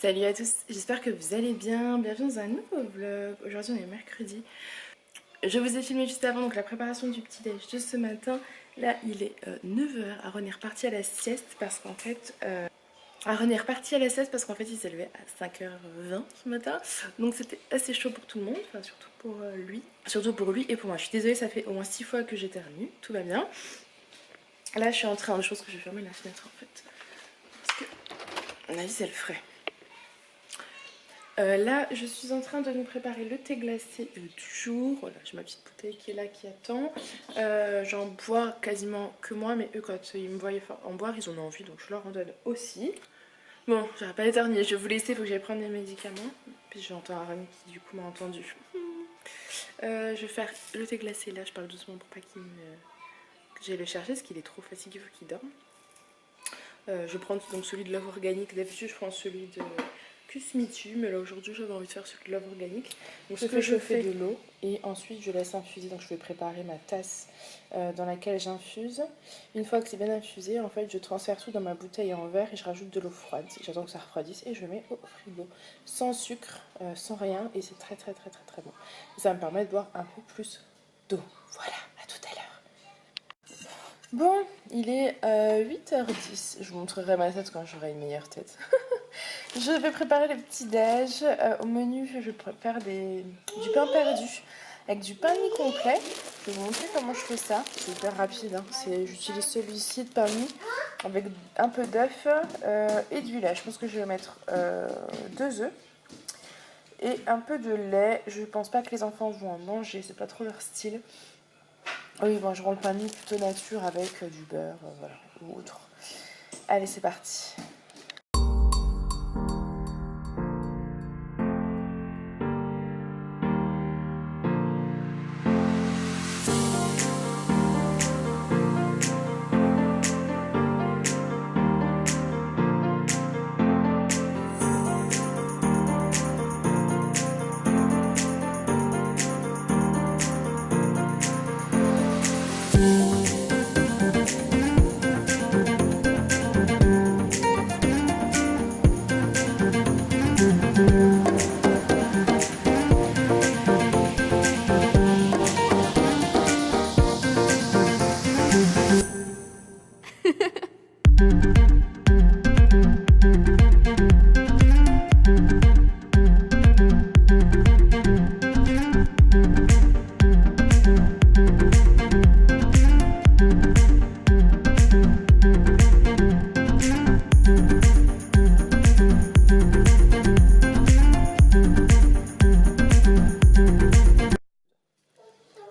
Salut à tous, j'espère que vous allez bien. Bienvenue dans un nouveau vlog. Aujourd'hui on est mercredi. Je vous ai filmé juste avant donc la préparation du petit déj de ce matin. Là il est 9h. Aaron est reparti à la sieste parce qu'en fait... il s'est levé à 5h20 ce matin. Donc c'était assez chaud pour tout le monde, enfin surtout pour lui. Surtout pour lui et pour moi. Je suis désolée, ça fait au moins 6 fois que j'éternue. Tout va bien. Là je suis en train, je pense que je vais fermer la fenêtre en fait. Parce que, à mon avis c'est le frais. Là, je suis en train de nous préparer le thé glacé du jour. Voilà, j'ai ma petite bouteille qui est là, qui attend. J'en bois quasiment que moi, mais eux, quand ils me voient en boire, ils en ont envie, donc je leur en donne aussi. Bon, j'aurais pas éternué, je vais vous laisser, il faut que j'aille prendre des médicaments. Puis j'entends Aaron qui, du coup, m'a entendu. Je vais faire le thé glacé, là, je parle doucement pour pas qu'il me... que j'aille le chercher, parce qu'il est trop fatigué, il faut qu'il dorme. Je prends donc celui de Love Organique. D'habitude, je prends celui de Kusmitu, mais là aujourd'hui, j'avais envie de faire celui de Love Organique. Donc, je fais chauffer de l'eau et ensuite je laisse infuser. Donc, je vais préparer ma tasse dans laquelle j'infuse. Une fois que c'est bien infusé, en fait, je transfère tout dans ma bouteille en verre et je rajoute de l'eau froide. J'attends que ça refroidisse et je le mets au frigo. Sans sucre, sans rien, et c'est très bon. Et ça me permet de boire un peu plus d'eau. Voilà, à tout à l'heure. Bon, il est 8h10. Je vous montrerai ma tête quand j'aurai une meilleure tête. Je vais préparer le petit déj. Au menu, je prépare du pain perdu avec du pain mi complet. Je vais vous montrer comment je fais ça. C'est hyper rapide. Hein. J'utilise celui-ci de pain mi avec un peu d'œuf et du lait. Je pense que je vais mettre 2 œufs et un peu de lait. Je pense pas que les enfants vont en manger. C'est pas trop leur style. Oui, bon, je rends le pain mi plutôt nature avec du beurre, voilà, ou autre. Allez, c'est parti.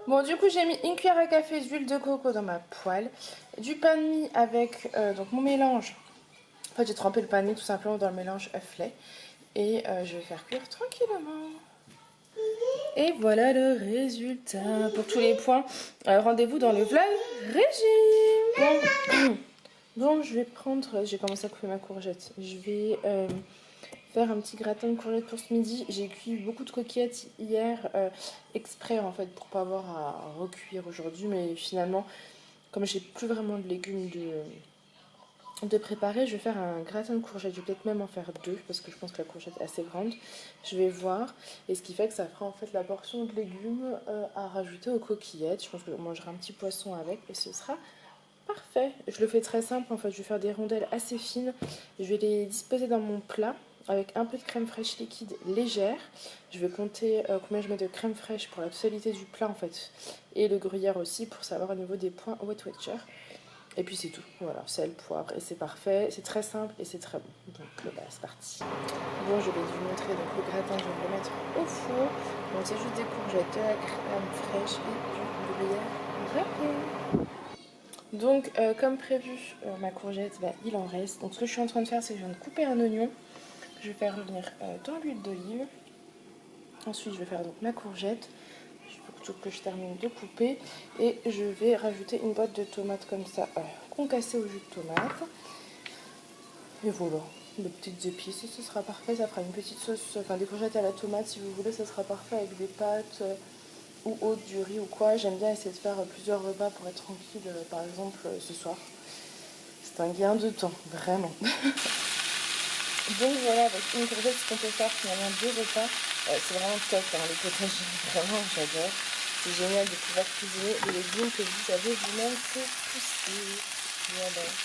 Bon, du coup, j'ai mis une cuillère à café d'huile de coco dans ma poêle, du pain de mie avec donc mon mélange. En fait, j'ai trempé le pain de mie tout simplement dans le mélange œuf-lait et je vais faire cuire tranquillement. Et voilà le résultat. Pour tous les points, rendez-vous dans le vlog régime. Bon, je vais prendre... J'ai commencé à couper ma courgette. Je vais faire un petit gratin de courgettes pour ce midi. J'ai cuit beaucoup de coquillettes hier exprès en fait pour pas avoir à recuire aujourd'hui. Mais finalement, comme j'ai plus vraiment de légumes de préparer, je vais faire un gratin de courgettes. Je vais peut-être même en faire 2 parce que je pense que la courgette est assez grande. Je vais voir. Et ce qui fait que ça fera en fait la portion de légumes à rajouter aux coquillettes. Je pense que je mangerai un petit poisson avec et ce sera parfait. Je le fais très simple en fait. Je vais faire des rondelles assez fines. Je vais les disposer dans mon plat avec un peu de crème fraîche liquide légère. Je vais compter combien je mets de crème fraîche pour la totalité du plat en fait. Et le gruyère aussi pour savoir au niveau des points Weight Watcher. Et puis c'est tout, voilà, sel, poivre et c'est parfait, c'est très simple et c'est très bon. Donc bah, c'est parti. Bon, je vais vous montrer donc le gratin, je vais le mettre au four. Donc c'est juste des courgettes, de la crème fraîche et du gruyère râpé. Donc comme prévu, ma courgette, bah, il en reste. Donc ce que je suis en train de faire, c'est que je viens de couper un oignon. Je vais faire revenir dans l'huile d'olive. Ensuite je vais faire donc ma courgette. Que je termine de couper et je vais rajouter une boîte de tomates comme ça concassée au jus de tomate et voilà, de petites épices et ce sera parfait. Ça fera une petite sauce, enfin des courgettes à la tomate si vous voulez, ça sera parfait avec des pâtes ou autre, du riz ou quoi. J'aime bien essayer de faire plusieurs repas pour être tranquille, par exemple ce soir. C'est un gain de temps, vraiment. Donc voilà, avec une courgette, ce qu'on peut faire finalement 2 repas. C'est vraiment top, hein, les potagers, vraiment j'adore. C'est génial de pouvoir cuisiner des légumes que vous avez vous-même fait pousser. J'adore.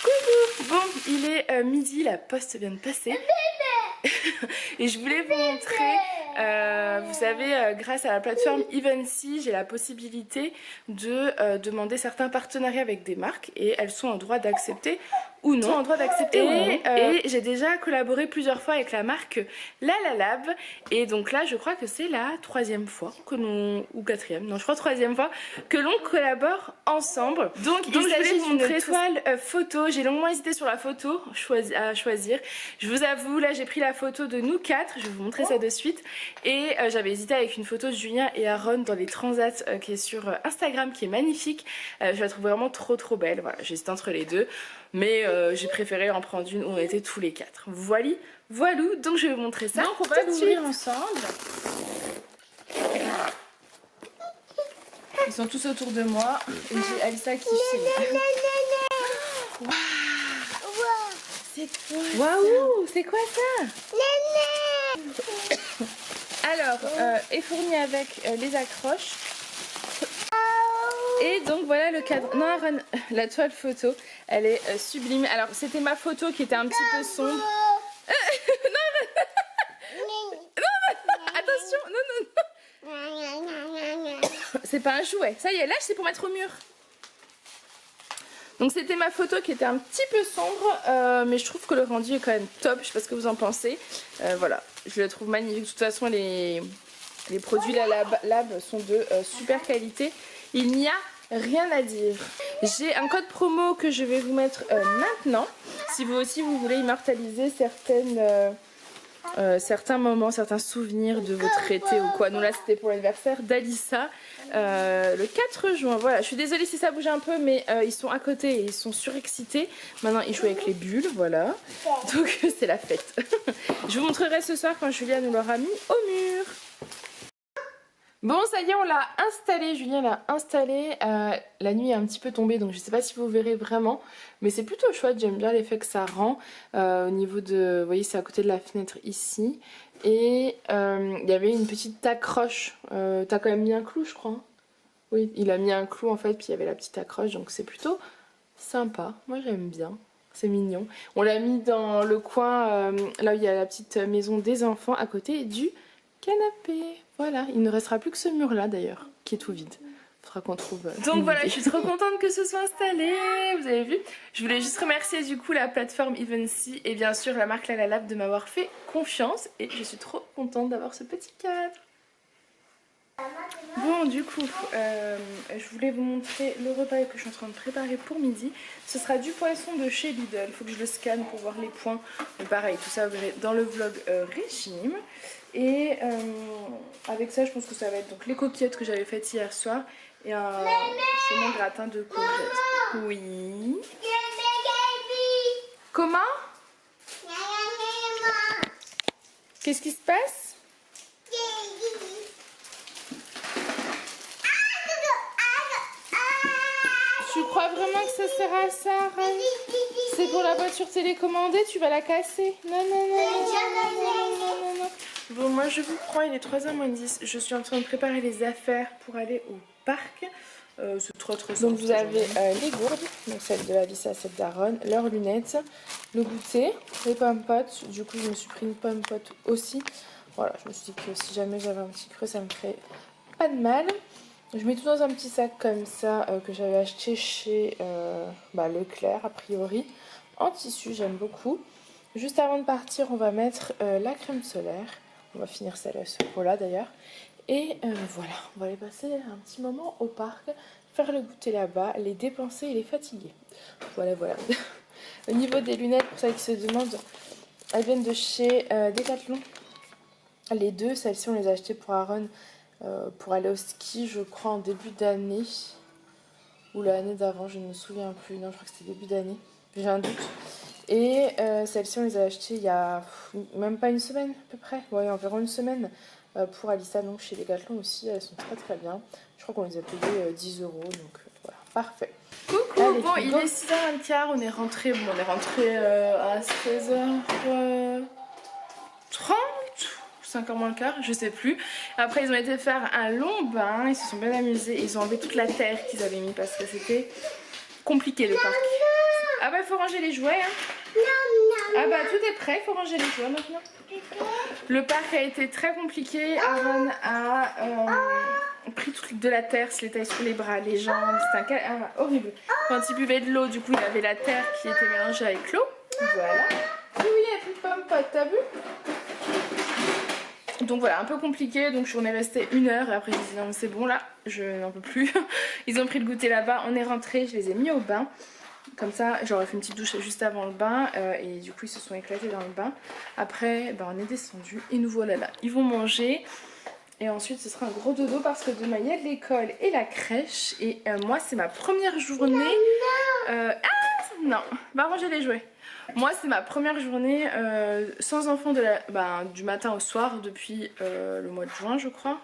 Coucou. Bon, il est midi, la poste vient de passer. Et je voulais vous montrer, vous savez, grâce à la plateforme Evency, j'ai la possibilité de demander certains partenariats avec des marques et elles sont en droit d'accepter ou non. Et j'ai déjà collaboré plusieurs fois avec la marque La La Lab. Et donc là, je crois que c'est la 3e fois que l'on, ou 4e, non, je crois 3e fois que l'on collabore ensemble. Donc il s'agit d'une toile photo. J'ai longuement hésité sur la photo à choisir. Je vous avoue, là, j'ai pris la photo de nous 4. Je vais vous montrer ça de suite. Et j'avais hésité avec une photo de Julien et Aaron dans les transats qui est sur Instagram, qui est magnifique. Je la trouve vraiment trop belle. Voilà, j'hésite entre les deux. Mais j'ai préféré en prendre une où on était tous les 4. Voilou, donc je vais vous montrer ça. Donc on va l'ouvrir ensemble. Ils sont tous autour de moi et j'ai Alissa qui filme. Waouh, c'est quoi ça? Waouh, c'est quoi ça? Alors, est fourni avec les accroches. Et donc voilà le cadre. Non, Aaron, la toile photo, elle est sublime. Alors, c'était ma photo qui était un petit peu sombre. Non, attention, non. C'est pas un jouet. Ça y est, là, c'est pour mettre au mur. Donc c'était ma photo qui était un petit peu sombre, mais je trouve que le rendu est quand même top. Je sais pas ce que vous en pensez. Voilà, je le trouve magnifique. De toute façon, les produits La Lab sont de super qualité. Il n'y a rien à dire. J'ai un code promo que je vais vous mettre maintenant. Si vous aussi vous voulez immortaliser certains moments, certains souvenirs de votre été ou quoi. Nous là c'était pour l'anniversaire d'Alissa le 4 juin. Voilà, je suis désolée si ça bouge un peu, mais ils sont à côté et ils sont surexcités. Maintenant ils jouent avec les bulles, voilà. Donc c'est la fête. Je vous montrerai ce soir quand Julien nous l'aura mis au mur. Bon, ça y est, on l'a installé, Julien l'a installé. La nuit est un petit peu tombée, donc je sais pas si vous verrez vraiment, mais c'est plutôt chouette, j'aime bien l'effet que ça rend. Au niveau de, vous voyez, c'est à côté de la fenêtre ici. Et il y avait une petite accroche. T'as quand même mis un clou, je crois. Oui, il a mis un clou en fait, puis il y avait la petite accroche, donc c'est plutôt sympa. Moi j'aime bien, c'est mignon. On l'a mis dans le coin, là où il y a la petite maison des enfants, à côté du canapé. Voilà, il ne restera plus que ce mur là d'ailleurs, qui est tout vide. Il faudra qu'on trouve. Donc voilà, je suis trop contente que ce soit installé. Vous avez vu? Je voulais juste remercier du coup la plateforme Evency et bien sûr la marque La La Lab de m'avoir fait confiance. Et je suis trop contente d'avoir ce petit cadre. Bon, du coup, je voulais vous montrer le repas que je suis en train de préparer pour midi. Ce sera du poisson de chez Lidl. Il faut que je le scanne pour voir les points. Mais pareil, tout ça vous verrez dans le vlog régime. Et avec ça, je pense que ça va être donc les coquillettes que j'avais faites hier soir et un saumon gratin de courgettes. Oui. Comment? Qu'est-ce qui se passe? Tu crois vraiment que ça sert à ça, Ran? C'est pour la voiture télécommandée, tu vas la casser. Non. Bon, moi je vous prends, il est 3h moins 10. Je suis en train de préparer les affaires pour aller au parc. C'est trop Donc vous avez les gourdes, donc celle de Alissa, celle d'Aaron, leurs lunettes, le goûter, les pommes potes. Du coup je me suis pris une pomme pote aussi. Voilà, je me suis dit que si jamais j'avais un petit creux, ça me ferait pas de mal. Je mets tout dans un petit sac comme ça que j'avais acheté chez Leclerc a priori. En tissu, j'aime beaucoup. Juste avant de partir, on va mettre la crème solaire. On va finir celle-là, ce pot-là d'ailleurs. Et voilà, on va aller passer un petit moment au parc, faire le goûter là-bas, les dépenser et les fatiguer. Voilà. Au niveau des lunettes, pour celles qui se demandent, elles viennent de chez Decathlon. Les deux, celles-ci on les a achetées pour Aaron pour aller au ski, je crois en début d'année. Ou l'année d'avant, je ne me souviens plus. Non, je crois que c'était début d'année. J'ai un doute. Et celles-ci on les a achetées il y a même pas une semaine à peu près. Ouais, environ une semaine. Pour Alissa, donc chez Decathlon aussi, elles sont très bien. Je crois qu'on les a payées 10 €, donc voilà, parfait. Coucou, Allez, bon il go. est 6h15, on est rentré à 16h30, 5h moins le quart, je sais plus. Après ils ont été faire un long bain, ils se sont bien amusés, ils ont enlevé toute la terre qu'ils avaient mis parce que c'était compliqué le parc. Ah bah il faut ranger les jouets hein. Ah bah tout est prêt, il faut ranger les jouets maintenant. Le parc a été très compliqué, Aaron a pris toute de la terre, se les taille sur les bras, les jambes, c'était horrible. Quand il buvait de l'eau, du coup il avait la terre qui était mélangée avec l'eau. Voilà. Oui, il y a plus de pommes potes, t'as vu? Donc voilà, un peu compliqué, donc on est resté 1 heure et après je dit non mais c'est bon là, je n'en peux plus. Ils ont pris le goûter là-bas, on est rentré, je les ai mis au bain. Comme ça, j'aurais fait une petite douche juste avant le bain et du coup ils se sont éclatés dans le bain. Après, on est descendu et nous voilà là. Ils vont manger et ensuite ce sera un gros dodo parce que demain il y a de l'école et la crèche. Et moi c'est ma première journée... non, va ranger les jouets. Moi c'est ma première journée sans enfant du matin au soir depuis le mois de juin je crois.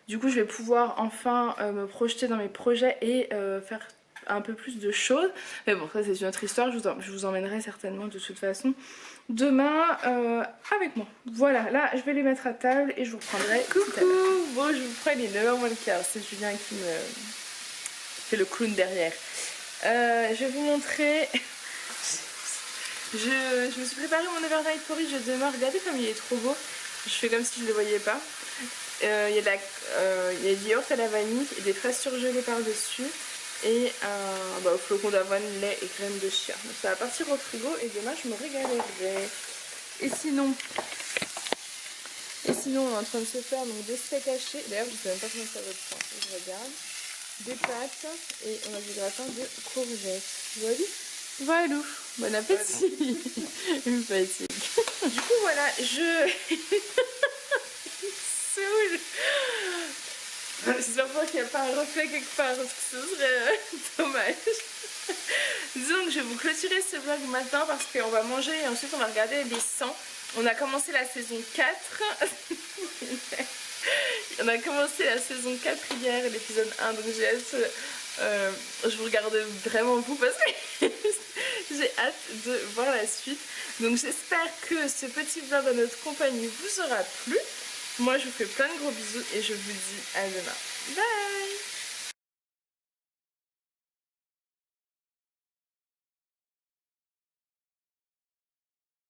Du coup je vais pouvoir enfin me projeter dans mes projets et faire un peu plus de choses. Mais bon ça c'est une autre histoire, je vous emmènerai certainement de toute façon demain avec moi. Voilà, là je vais les mettre à table et je vous reprendrai. Coucou. Bon je vous ferai les 9h moins le quart, c'est Julien qui me fait le clown derrière. Je vais vous montrer. Je me suis préparé mon overnight porridge demain, regardez comme il est trop beau. Je fais comme si je ne le voyais pas. Il y a du yaourt à la vanille et des fraises surgelées par-dessus. Et au flocon d'avoine, lait et crème de chia. Donc ça va partir au frigo et demain je me régalerai. Et sinon on est en train de se faire donc des steaks hachés. D'ailleurs je sais même pas comment ça va être. Je regarde. Des pâtes et on a du gratin de courgettes. Voilà. Voilà. Bon appétit. Une fatigue. Du coup voilà, je saoule. J'espère pas qu'il n'y a pas un reflet quelque part parce que ce serait dommage. Donc je vais vous clôturer ce vlog maintenant parce qu'on va manger et ensuite on va regarder les 100. On a commencé la saison 4. On a commencé la saison 4 hier, l'épisode 1, donc j'ai hâte, je vous regarde vraiment vous parce que j'ai hâte de voir la suite. Donc j'espère que ce petit vlog en notre compagnie vous aura plu. Moi je vous fais plein de gros bisous et je vous dis à demain. Bye!